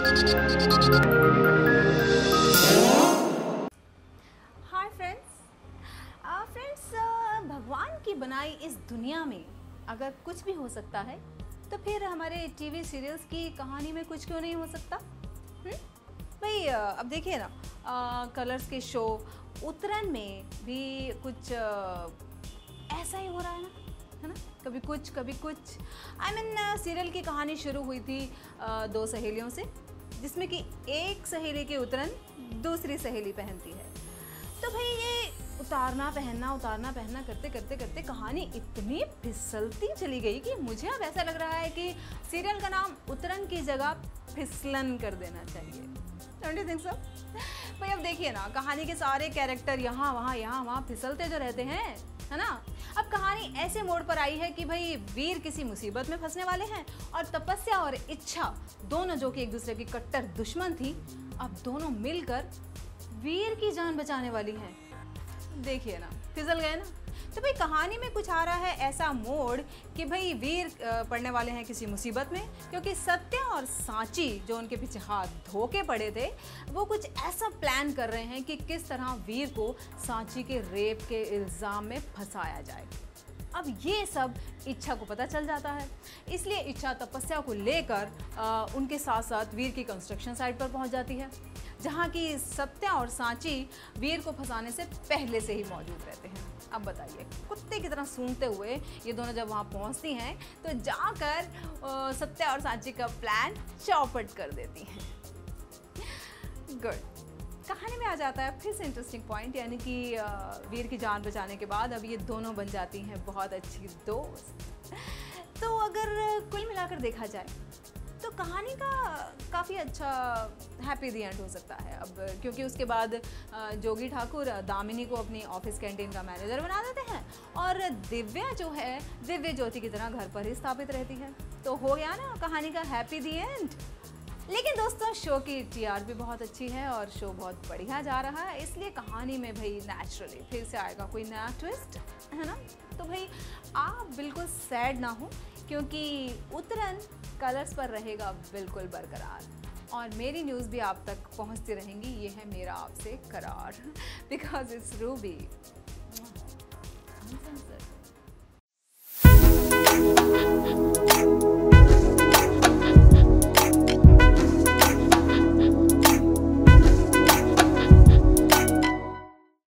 Hi friends. भगवान की बनाई इस दुनिया में अगर कुछ भी हो सकता है तो फिर हमारे टीवी सीरियल्स की कहानी में कुछ क्यों नहीं हो सकता? भाई अब देखिए ना, कलर्स के शो उतरन में भी कुछ ऐसा ही हो रहा है ना, कभी कुछ सीरियल की कहानी शुरू हुई थी दो सहेलियों से, जिसमें कि एक सहेली की उतरन दूसरी सहेली पहनती है। तो भाई ये उतारना पहनना करते कहानी इतनी फिसलती चली गई कि मुझे अब ऐसा लग रहा है कि सीरियल का नाम उतरन की जगह फिसलन कर देना चाहिए। Don't you think so? भाई अब देखिए ना, कहानी के सारे कैरेक्टर यहाँ वहाँ फिसलते जो रहते हैं, है ना। अब कहानी ऐसे मोड़ पर आई है कि भाई वीर किसी मुसीबत में फंसने वाले हैं और तपस्या और इच्छा दोनों, जो कि एक दूसरे की कट्टर दुश्मन थी, अब दोनों मिलकर वीर की जान बचाने वाली हैं। देखिए ना, फिसल गए ना। तो भाई कहानी में कुछ आ रहा है ऐसा मोड़ कि भाई वीर पड़ने वाले हैं किसी मुसीबत में, क्योंकि सत्य और सांची जो उनके पीछे हाथ धोके पड़े थे, वो कुछ ऐसा प्लान कर रहे हैं कि किस तरह वीर को सांची के रेप के इल्ज़ाम में फंसाया जाए। अब ये सब इच्छा को पता चल जाता है, इसलिए इच्छा तपस्या को लेकर उनके साथ साथ वीर की कंस्ट्रक्शन साइट पर पहुंच जाती है, जहां की सत्या और सांची वीर को फंसाने से पहले से ही मौजूद रहते हैं। अब बताइए, कुत्ते की तरह सूंघते हुए ये दोनों जब वहां पहुंचती हैं तो जाकर सत्या और सांची का प्लान चौपट कर देती हैं। गुड। कहानी में आ जाता है फिर से इंटरेस्टिंग पॉइंट, यानी कि वीर की जान बचाने के बाद अब ये दोनों बन जाती हैं बहुत अच्छी दोस्त। तो अगर कुल मिलाकर देखा जाए तो कहानी का काफ़ी अच्छा हैप्पी दी एंड हो सकता है। अब क्योंकि उसके बाद जोगी ठाकुर दामिनी को अपनी ऑफिस कैंटीन का मैनेजर बना देते हैं और दिव्या जो है दिव्य ज्योति की तरह घर पर ही स्थापित रहती है। तो हो गया ना कहानी का हैप्पी दी एंड। लेकिन दोस्तों, शो की टीआर भी बहुत अच्छी है और शो बहुत बढ़िया जा रहा है, इसलिए कहानी में भाई नेचुरली फिर से आएगा कोई नया ट्विस्ट, है ना। तो भाई आप बिल्कुल सैड ना हो, क्योंकि उतरन कलर्स पर रहेगा बिल्कुल बरकरार और मेरी न्यूज़ भी आप तक पहुंचती रहेंगी। ये है मेरा आपसे करार, बिकॉज इट्स रूबी।